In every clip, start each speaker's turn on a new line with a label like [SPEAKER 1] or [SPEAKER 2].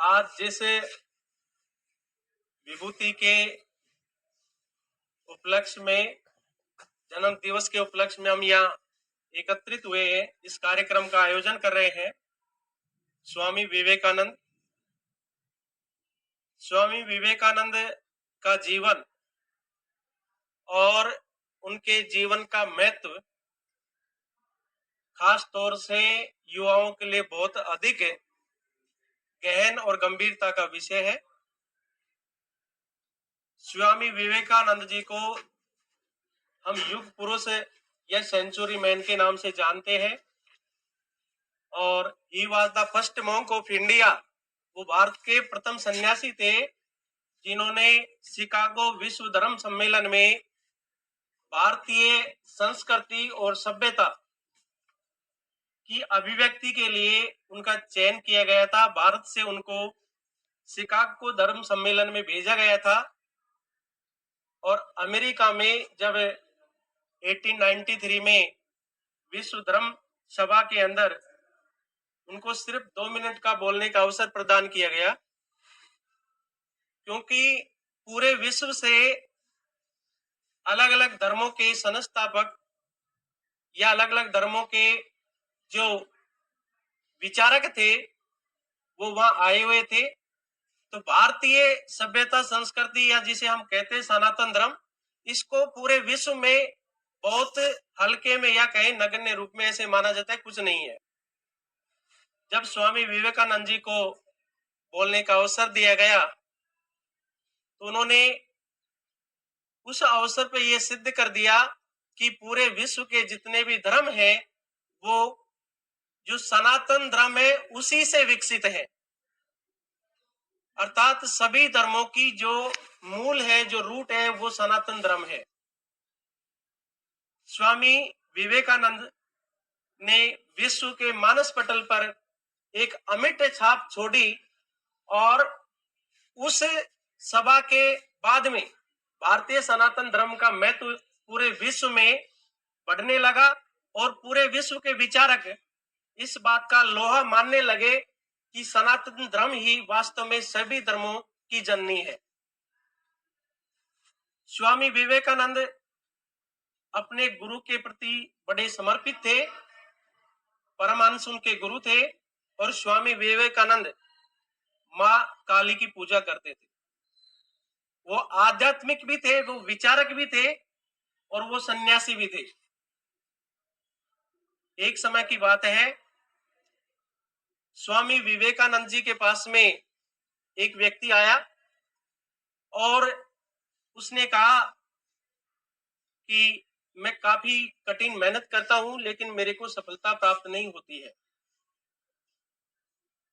[SPEAKER 1] आज जिस विभूति के उपलक्ष्य में, जन्म दिवस के उपलक्ष्य में हम यहाँ एकत्रित हुए हैं, इस कार्यक्रम का आयोजन कर रहे हैं। स्वामी विवेकानंद का जीवन और उनके जीवन का महत्व खास तौर से युवाओं के लिए बहुत अधिक गहन और गंभीरता का विषय है। स्वामी विवेकानंद जी को हम युग पुरुष या सेंचुरी मैन के नाम से जानते हैं और he was the first monk of India. वो भारत के प्रथम सन्यासी थे जिन्होंने शिकागो विश्व धर्म सम्मेलन में भारतीय संस्कृति और सभ्यता की अभिव्यक्ति के लिए उनका चयन किया गया था। भारत से उनको शिकागो धर्म सम्मेलन में भेजा गया था और अमेरिका में जब 1893 में विश्व धर्म सभा के अंदर उनको सिर्फ 2 मिनट का बोलने का अवसर प्रदान किया गया, क्योंकि पूरे विश्व से अलग अलग धर्मों के संस्थापक या अलग अलग धर्मों के जो विचारक थे वो वहां आए हुए थे। तो भारतीय सभ्यता संस्कृति या जिसे हम कहते हैं सनातन धर्म, इसको पूरे विश्व में बहुत हल्के में या कहीं नगण्य रूप में ऐसे माना जाता है, कुछ नहीं है। जब स्वामी विवेकानंद जी को बोलने का अवसर दिया गया तो उन्होंने उस अवसर पर यह सिद्ध कर दिया कि पूरे विश्व के जितने भी धर्म हैं वो जो सनातन धर्म है उसी से विकसित है, अर्थात सभी धर्मों की जो मूल है, जो रूट है, वो सनातन धर्म है। स्वामी विवेकानंद ने विश्व के मानस पटल पर एक अमिट छाप छोड़ी और उस सभा के बाद में भारतीय सनातन धर्म का महत्व पूरे विश्व में बढ़ने लगा और पूरे विश्व के विचारक इस बात का लोहा मानने लगे कि सनातन धर्म ही वास्तव में सभी धर्मों की जननी है। स्वामी विवेकानंद अपने गुरु के प्रति बड़े समर्पित थे, परमहंस उनके गुरु थे और स्वामी विवेकानंद मां काली की पूजा करते थे। वो आध्यात्मिक भी थे, वो विचारक भी थे और वो सन्यासी भी थे। एक समय की बात है, स्वामी विवेकानंद जी के पास में एक व्यक्ति आया और उसने कहा कि मैं काफी कठिन मेहनत करता हूं लेकिन मेरे को सफलता प्राप्त नहीं होती है,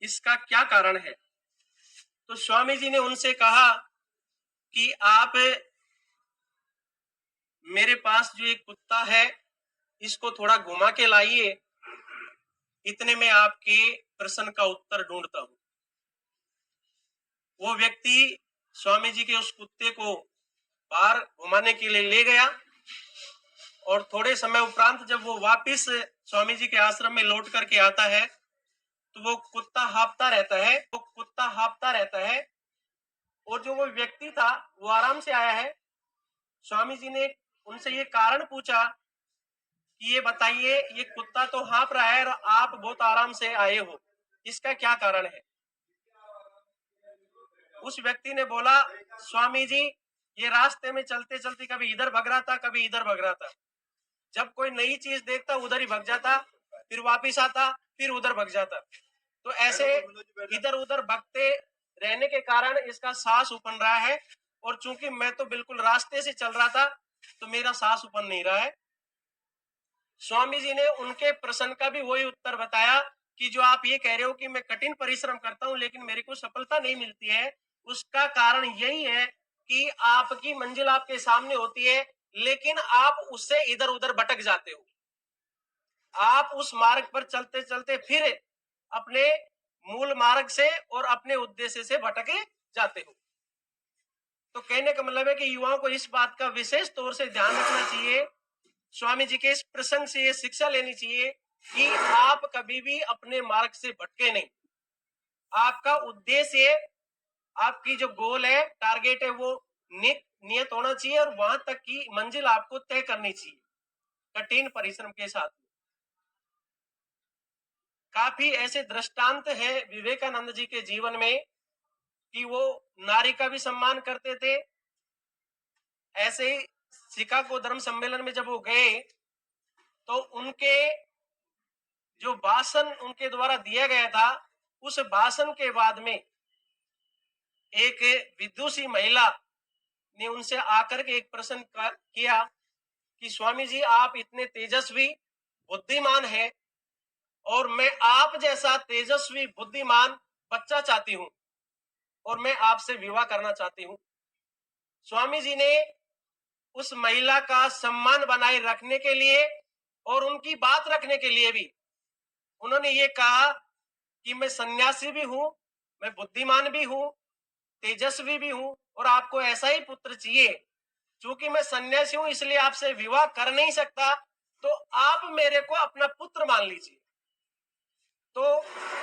[SPEAKER 1] इसका क्या कारण है? तो स्वामी जी ने उनसे कहा कि आप मेरे पास जो एक कुत्ता है इसको थोड़ा घुमा के लाइए, इतने में आपके प्रश्न का उत्तर ढूंढता हूं। वो व्यक्ति स्वामी जी के उस कुत्ते को बाहर घुमाने के लिए ले गया और थोड़े समय उपरांत जब वो वापिस स्वामी जी के आश्रम में लौट करके आता है तो वो कुत्ता हाँफता रहता है और जो वो व्यक्ति था वो आराम से आया है। स्वामी जी ने उनसे ये कारण पूछा कि ये बताइए, ये कुत्ता तो हाँफ रहा है और आप बहुत आराम से आए हो, इसका क्या कारण है? उस व्यक्ति ने बोला, स्वामी जी ये रास्ते में चलते चलते कभी इधर भग रहा था, कभी इधर भग रहा था। जब कोई नई चीज देखता उधर ही भग जाता, फिर वापिस आता, फिर उधर भग जाता। तो ऐसे इधर उधर भगते रहने के कारण इसका सांस उपन रहा है और चूंकि मैं तो बिल्कुल रास्ते से चल रहा था तो मेरा सांस उपन नहीं रहा है। स्वामी जी ने उनके प्रश्न का भी वही उत्तर बताया कि जो आप ये कह रहे हो कि मैं कठिन परिश्रम करता हूं लेकिन मेरे को सफलता नहीं मिलती है, उसका कारण यही है कि आपकी मंजिल आपके सामने होती है लेकिन आप उससे इधर उधर भटक जाते हो। आप उस मार्ग पर चलते चलते फिर अपने मूल मार्ग से और अपने उद्देश्य से भटक जाते हो। तो कहने का मतलब है कि युवाओं को इस बात का विशेष तौर से ध्यान रखना चाहिए, स्वामी जी के इस प्रसंग से ये शिक्षा लेनी चाहिए कि आप कभी भी अपने मार्ग से भटके नहीं। आपका उद्देश्य, आपकी जो गोल है, टारगेट है, वो नियत होना चाहिए और वहां तक की मंजिल आपको तय करनी चाहिए कठिन परिश्रम के साथ। काफी ऐसे दृष्टांत है विवेकानंद जी के जीवन में कि वो नारी का भी सम्मान करते थे। ऐसे ही शिकागो धर्म सम्मेलन में जब वो गए तो उनके जो भाषण उनके द्वारा दिया गया था, उस भाषण के बाद में एक विदुषी महिला ने उनसे आकर के एक प्रश्न किया कि स्वामी जी, आप इतने तेजस्वी बुद्धिमान हैं और मैं आप जैसा तेजस्वी बुद्धिमान बच्चा चाहती हूं और मैं आपसे विवाह करना चाहती हूं। स्वामी जी ने उस महिला का सम्मान बनाए रखने के लिए और उनकी बात रखने के लिए भी उन्होंने ये कहा कि मैं सन्यासी भी हूं, मैं बुद्धिमान भी हूं, तेजस्वी भी हूं और आपको ऐसा ही पुत्र चाहिए। चूंकि मैं सन्यासी हूं इसलिए आपसे विवाह कर नहीं सकता, तो आप मेरे को अपना पुत्र मान लीजिए, तो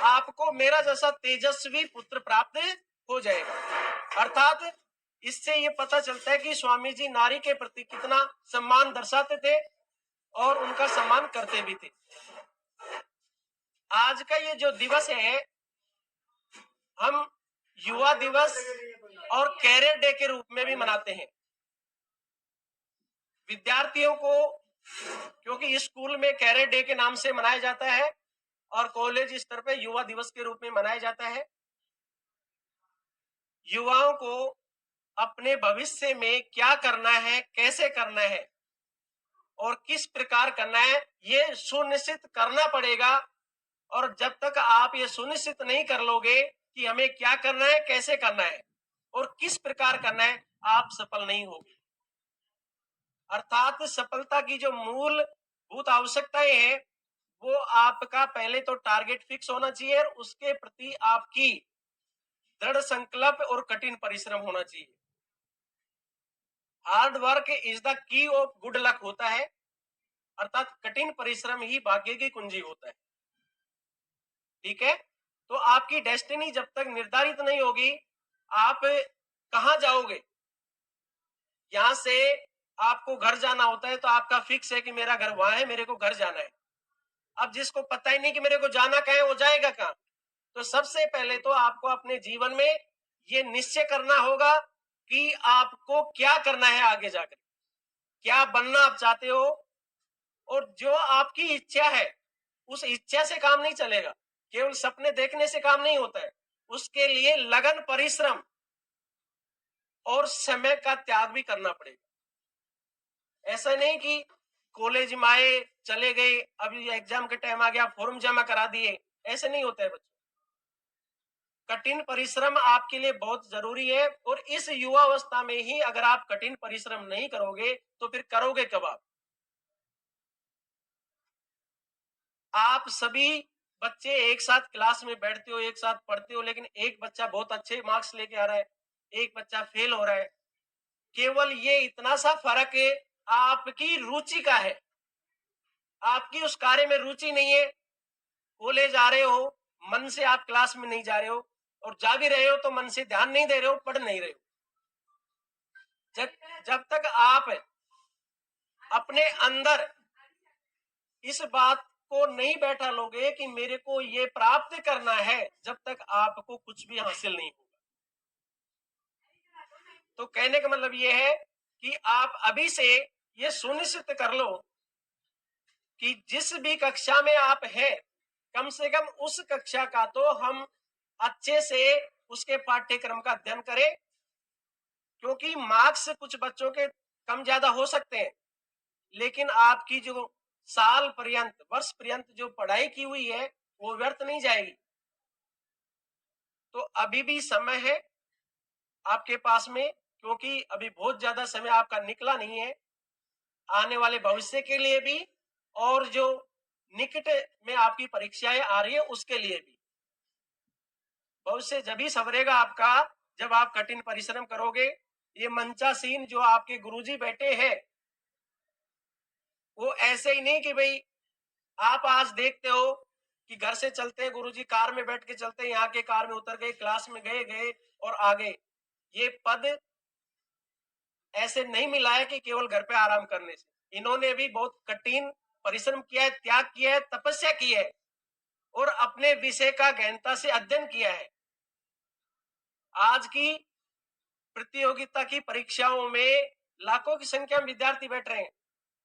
[SPEAKER 1] आपको मेरा जैसा तेजस्वी पुत्र प्राप्त हो जाएगा। अर्थात इससे ये पता चलता है कि स्वामी जी नारी के प्रति कितना सम्मान दर्शाते थे और उनका सम्मान करते भी थे। आज का ये जो दिवस है, हम युवा दिवस और कैरियर डे के रूप में भी मनाते हैं। विद्यार्थियों को, क्योंकि स्कूल में कैरियर डे के नाम से मनाया जाता है और कॉलेज स्तर पे युवा दिवस के रूप में मनाया जाता है। युवाओं को अपने भविष्य में क्या करना है, कैसे करना है और किस प्रकार करना है, ये सुनिश्चित करना पड़ेगा। और जब तक आप ये सुनिश्चित नहीं कर लोगे कि हमें क्या करना है, कैसे करना है और किस प्रकार करना है, आप सफल नहीं होगे। अर्थात सफलता की जो मूलभूत आवश्यकताएं हैं, वो आपका पहले तो टारगेट फिक्स होना चाहिए और उसके प्रति आपकी दृढ़ संकल्प और कठिन परिश्रम होना चाहिए। Hard work is the key of good luck होता है, अर्थात कठिन परिश्रम ही भाग्य की कुंजी होता है। ठीक है, तो आपकी डेस्टिनी जब तक निर्धारित नहीं होगी, आप कहां जाओगे? यहां से आपको घर जाना होता है तो आपका फिक्स है कि मेरा घर वहां है, मेरे को घर जाना है। अब जिसको पता ही नहीं कि मेरे को जाना कहां है, वो जाएगा कहां? तो सबसे पहले तो आपको अपने जीवन में ये निश्चय करना होगा कि आपको क्या करना है आगे जाकर, क्या बनना आप चाहते हो। और जो आपकी इच्छा है, उस इच्छा से काम नहीं चलेगा, केवल सपने देखने से काम नहीं होता है। उसके लिए लगन, परिश्रम और समय का त्याग भी करना पड़ेगा। ऐसा नहीं कि कॉलेज में आए, चले गए, अभी एग्जाम के टाइम आ गया, फॉर्म जमा करा दिए, ऐसे नहीं होता है बच्चों। कठिन परिश्रम आपके लिए बहुत जरूरी है और इस युवा अवस्था में ही अगर आप कठिन परिश्रम नहीं करोगे तो फिर करोगे कब आप सभी बच्चे एक साथ क्लास में बैठते हो, एक साथ पढ़ते हो, लेकिन एक बच्चा बहुत अच्छे मार्क्स लेके आ रहा है, एक बच्चा फेल हो रहा है। केवल ये इतना सा फर्क है, आपकी रुचि का है। आपकी उस कार्य में रुचि नहीं है, कॉलेज आ रहे हो, मन से आप क्लास में नहीं जा रहे हो, और जा भी रहे हो तो मन से ध्यान नहीं दे रहे हो, पढ़ नहीं रहे हो। जब जब तक आप अपने अंदर इस बात को नहीं बैठा लोगे कि मेरे को ये प्राप्त करना है, जब तक आपको कुछ भी हासिल नहीं होगा। तो कहने का मतलब ये है कि आप अभी से ये सुनिश्चित कर लो कि जिस भी कक्षा में आप हैं, कम से कम उस कक्षा का तो हम अच्छे से उसके पाठ्यक्रम का अध्ययन करें, क्योंकि मार्क्स कुछ बच्चों के कम ज्यादा हो सकते हैं, लेकिन आपकी जो साल पर्यंत, वर्ष पर्यंत जो पढ़ाई की हुई है वो व्यर्थ नहीं जाएगी। तो अभी भी समय है आपके पास में, क्योंकि अभी बहुत ज्यादा समय आपका निकला नहीं है आने वाले भविष्य के लिए भी, और जो निकट में आपकी परीक्षाएं आ रही है उसके लिए भी। भविष्य जब ही सवरेगा आपका, जब आप कठिन परिश्रम करोगे। ये मंचासीन जो आपके गुरुजी बैठे हैं, वो ऐसे ही नहीं कि भाई आप आज देखते हो कि घर से चलते हैं गुरुजी, कार में बैठ के चलते हैं, यहाँ के कार में उतर गए, क्लास में गए और आ गए। ये पद ऐसे नहीं मिला है कि केवल घर पे आराम करने से। इन्होंने भी बहुत कठिन परिश्रम किया है, त्याग किया है, तपस्या की है और अपने विषय का गहनता से अध्ययन किया है। आज की प्रतियोगिता की परीक्षाओं में लाखों की संख्या में विद्यार्थी बैठ रहे हैं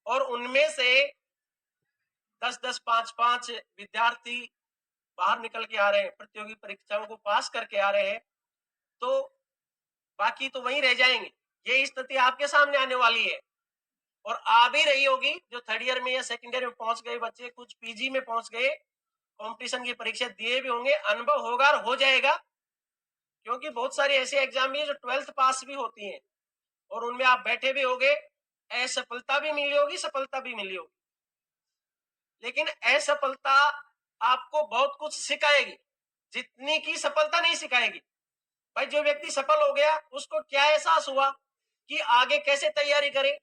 [SPEAKER 1] और उनमें से 10-10, 5-5 विद्यार्थी बाहर निकल के आ रहे हैं, प्रतियोगी परीक्षाओं को पास करके आ रहे हैं, तो बाकी तो वहीं रह जाएंगे। ये स्थिति आपके सामने आने वाली है और आ भी रही होगी। जो थर्ड ईयर में या सेकंड ईयर में पहुंच गए बच्चे, कुछ पीजी में पहुंच गए, कंपटीशन की परीक्षा दिए भी होंगे, अनुभव होगा और हो जाएगा, क्योंकि बहुत सारे ऐसे एग्जाम भी है जो 12th पास भी होती हैं और उनमें आप बैठे भी होगे, असफलता भी मिली होगी, सफलता भी मिली होगी, लेकिन असफलता आपको बहुत कुछ सिखाएगी, जितनी की सफलता नहीं सिखाएगी। भाई जो व्यक्ति सफल हो गया उसको क्या एहसास हुआ कि आगे कैसे तैयारी करें,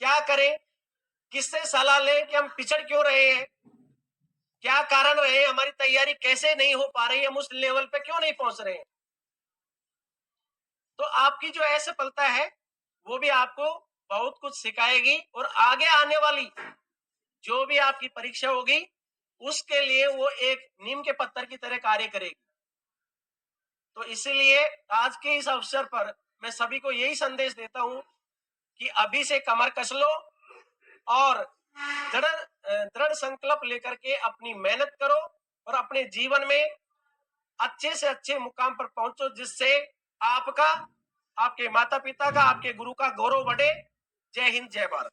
[SPEAKER 1] क्या करें, किससे सलाह लें कि हम पिछड़ क्यों रहे हैं, क्या कारण रहे, हमारी तैयारी कैसे नहीं हो पा रही है, हम उस लेवल पे क्यों नहीं पहुंच रहे हैं। तो आपकी जो असफलता है वो भी आपको बहुत कुछ सिखाएगी और आगे आने वाली जो भी आपकी परीक्षा होगी उसके लिए वो एक नीम के पत्थर की तरह कार्य करेगी। तो इसीलिए आज के इस अवसर पर मैं सभी को यही संदेश देता हूं कि अभी से कमर कस लो और दृढ़ संकल्प लेकर के अपनी मेहनत करो और अपने जीवन में अच्छे से अच्छे मुकाम पर पहुंचो, जिससे आपका, आपके माता पिता का, आपके गुरु का गौरव बढ़े। जय हिंद, जय भारत।